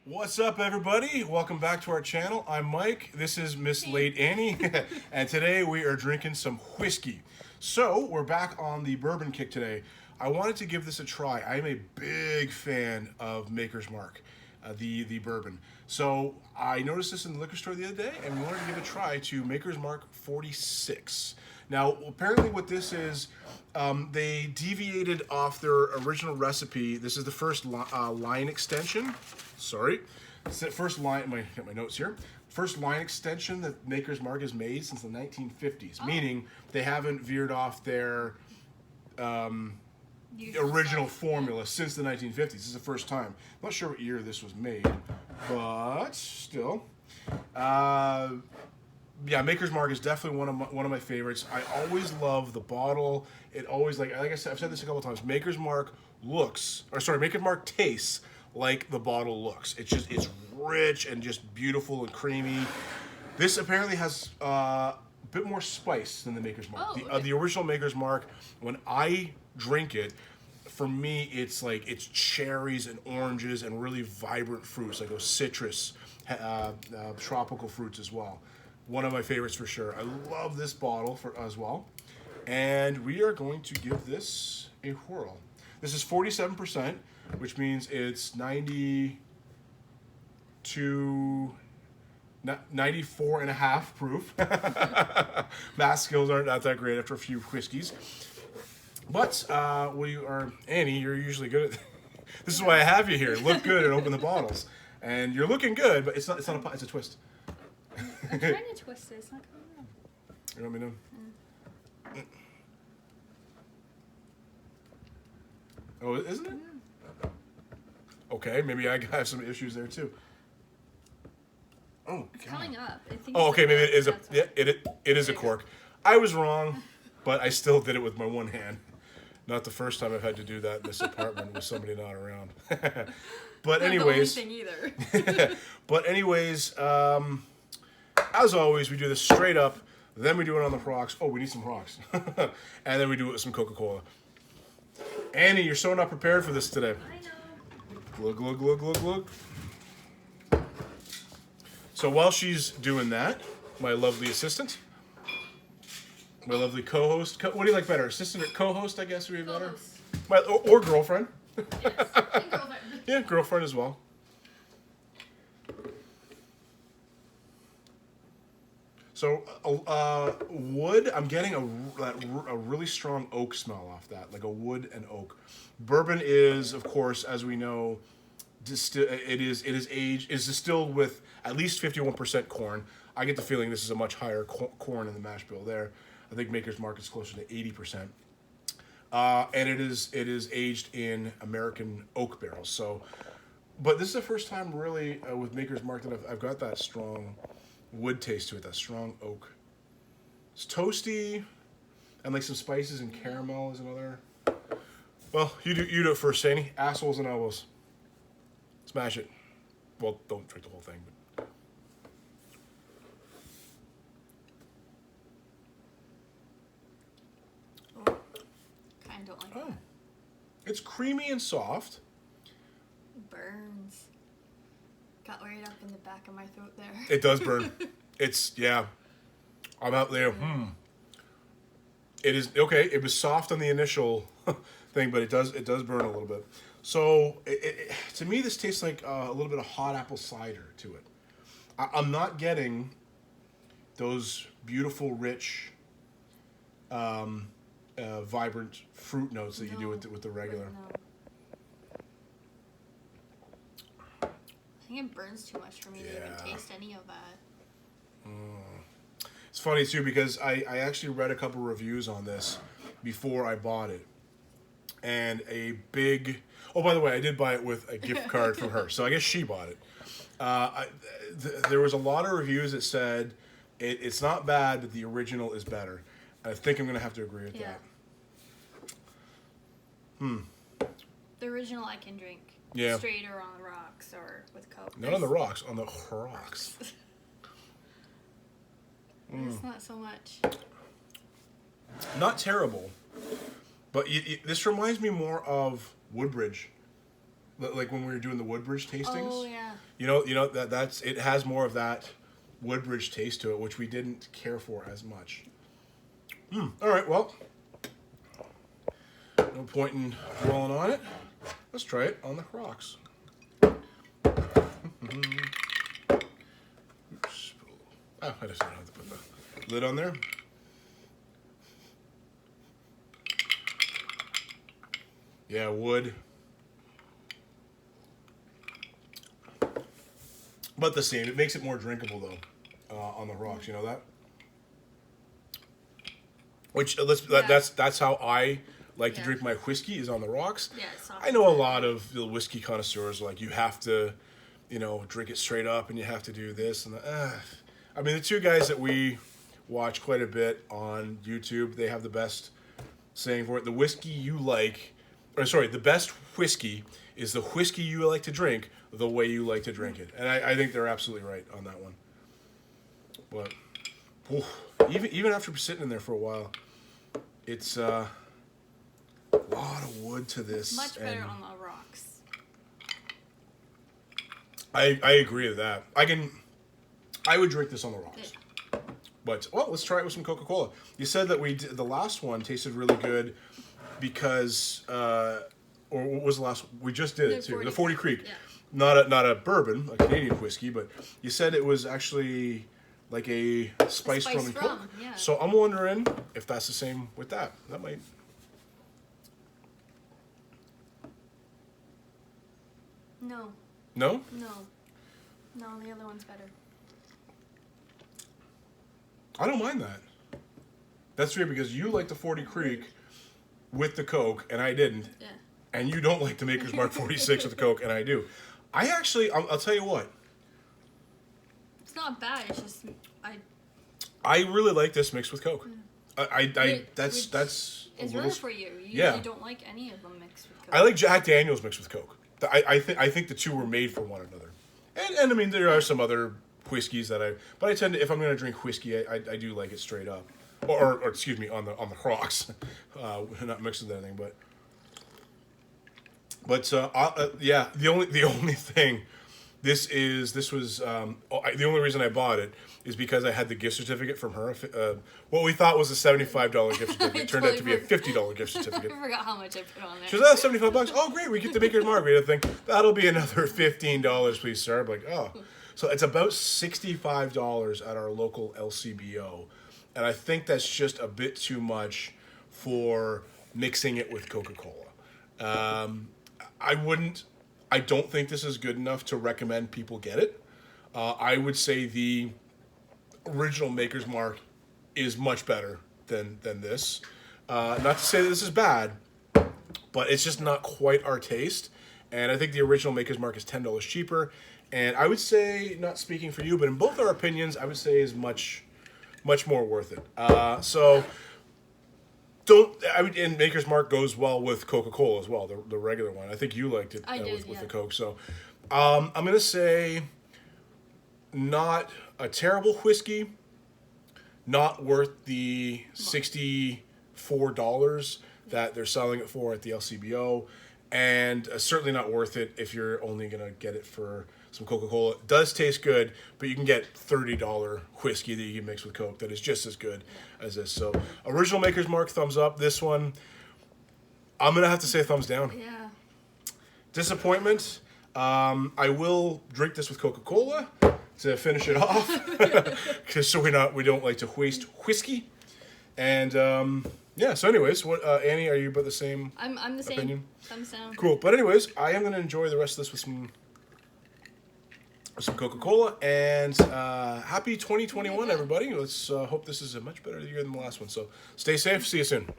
What's up, everybody? Welcome back to our channel. I'm Mike. This is Miss Late Annie, and today we are drinking some whiskey. So we're back on the bourbon kick today. I wanted to give this a try. I'm a big fan of Maker's Mark, the bourbon. So I noticed this in the liquor store the other day, and we wanted to give a try to Maker's Mark 46. Now, apparently what this is, they deviated off their original recipe. This is the first line extension. Sorry. It's the first line, get my notes here. First line extension that Maker's Mark has made since the 1950s, meaning they haven't veered off their original formula since the 1950s. This is the first time. I'm not sure what year this was made, but still. Yeah, Maker's Mark is definitely one of my favorites. I always love the bottle. It always, like I said, I've said this a couple of times. Maker's Mark Maker's Mark tastes like the bottle looks. It's rich and just beautiful and creamy. This apparently has a bit more spice than the Maker's Mark. Oh, The original Maker's Mark, when I drink it, for me, it's like it's cherries and oranges and really vibrant fruits, like those citrus, tropical fruits as well. One of my favorites for sure. I love this bottle as well. And we are going to give this a whirl. This is 47%, which means it's 94 and a half proof. Math skills aren't that great after a few whiskeys. But Annie, you're usually good at this is why I have you here. Look good and open the bottles. And you're looking good, but it's a twist. I'm trying to twist it. It's not coming out. You want me to? Oh, isn't it? Okay, maybe I have some issues there too. Oh, It's God. coming up. I think Oh, okay, maybe it is that's it is a cork. I was wrong, but I still did it with my one hand. Not the first time I've had to do that in this apartment with somebody not around. But anyways, not the only thing either. but anyways, as always, we do this straight up. Then we do it on the rocks. Oh, we need some rocks. And then we do it with some Coca-Cola. Annie, you're so not prepared for this today. I know. Glug, glug, glug, glug, glug. So while she's doing that, my lovely assistant, my lovely co-host. What do you like better, assistant or co-host? I guess would be better. Co-host. Or girlfriend. Yes. And girlfriend. Yeah, girlfriend as well. So wood, I'm getting a really strong oak smell off that, like a wood and oak. Bourbon is, of course, as we know, is distilled with at least 51% corn. I get the feeling this is a much higher corn in the mash bill there. I think Maker's Mark is closer to 80%. And it is aged in American oak barrels. So, but this is the first time really with Maker's Mark that I've got that strong wood taste to it, that strong oak. It's toasty, and like some spices and caramel is another. Well, you do it first, Sandy. Assholes and elbows. Smash it. Well, don't drink the whole thing, but. Oh, kind of don't like that. It's creamy and soft. It burns. Got right up in the back of my throat there. It does burn. Yeah. I'm out there. It is okay. It was soft on the initial thing, but it does burn a little bit. So to me, this tastes like a little bit of hot apple cider to it. I'm not getting those beautiful, rich, vibrant fruit notes that you do with the regular. No. I think it burns too much for me to even taste any of that. It's funny too because I actually read a couple reviews on this before I bought it, and oh, by the way, I did buy it with a gift card from her, so I guess she bought it. There was a lot of reviews that said it's not bad, but the original is better. And I think I'm gonna have to agree with that. The original I can drink. Yeah. Straight or on the rocks or with Coke. Not on the rocks, on the rocks. It's not so much. Not terrible, but this reminds me more of Woodbridge. Like when we were doing the Woodbridge tastings. Oh, yeah. That's it has more of that Woodbridge taste to it, which we didn't care for as much. All right, well, no point in dwelling on it. Let's try it on the Crocs. Oops. Oh, I just don't have to put the lid on there. Yeah, wood. But the same. It makes it more drinkable, though, on the rocks. You know that? Which, that's how I like to drink my whiskey, is on the rocks. Yeah, it's soft. I know a lot of the whiskey connoisseurs are like, you have to, drink it straight up, and you have to do this. And I mean, the two guys that we watch quite a bit on YouTube, they have the best saying for it. The whiskey you like, the best whiskey is the whiskey you like to drink the way you like to drink it. And I think they're absolutely right on that one. But even after sitting in there for a while, it's a lot of wood to this. Much better on the rocks. I agree with that. I would drink this on the rocks. Yeah. But, let's try it with some Coca-Cola. You said that the last one tasted really good because, or what was the last one? We just did it too. The 40 Creek. Yeah. Not a bourbon, a Canadian whiskey, but you said it was actually like a spiced rum and Coke. Yeah. So I'm wondering if that's the same with that. That might. No. No? No, the other one's better. I don't mind that. That's weird because you like the 40 Creek with the Coke, and I didn't. Yeah. And you don't like the Maker's Mark 46 with the Coke, and I do. I'll tell you what. It's not bad. It's just I really like this mixed with Coke. That's it's rare for you. You usually don't like any of them mixed with Coke. I like Jack Daniel's mixed with Coke. I think the two were made for one another. And I mean, there are some other whiskeys that but I tend to, if I'm going to drink whiskey, I do like it straight up, or excuse me, on the rocks, not mixed with anything. But yeah, the only thing, this was the only reason I bought it is because I had the gift certificate from her. What we thought was a $75 gift certificate turned out to be a $50 gift certificate. I forgot how much I put on there. She was, $75. Oh, great, we get the Maker's Margarita thing. That'll be another $15, please, sir. I'm like, oh. So it's about $65 at our local LCBO. And I think that's just a bit too much for mixing it with Coca-Cola. I don't think this is good enough to recommend people get it. I would say the original Maker's Mark is much better than this. Not to say that this is bad, but it's just not quite our taste. And I think the original Maker's Mark is $10 cheaper. And I would say, not speaking for you, but in both our opinions, I would say is much more worth it. And Maker's Mark goes well with Coca-Cola as well, the regular one. I think you liked it with the Coke. So I'm going to say not a terrible whiskey, not worth the $64 that they're selling it for at the LCBO, and certainly not worth it if you're only going to get it for some Coca-Cola. It does taste good, but you can get $30 whiskey that you can mix with Coke that is just as good as this. So, original Maker's Mark, thumbs up. This one, I'm going to have to say thumbs down. Yeah. Disappointment. I will drink this with Coca-Cola to finish it off, so we don't like to waste whiskey. And yeah. So, anyways, what Annie? Are you about the same? I'm the same. Opinion? Thumbs down. Cool. But anyways, I am going to enjoy the rest of this with some Coca-Cola, and happy 2021, everybody. Let's hope this is a much better year than the last one. So stay safe. See you soon.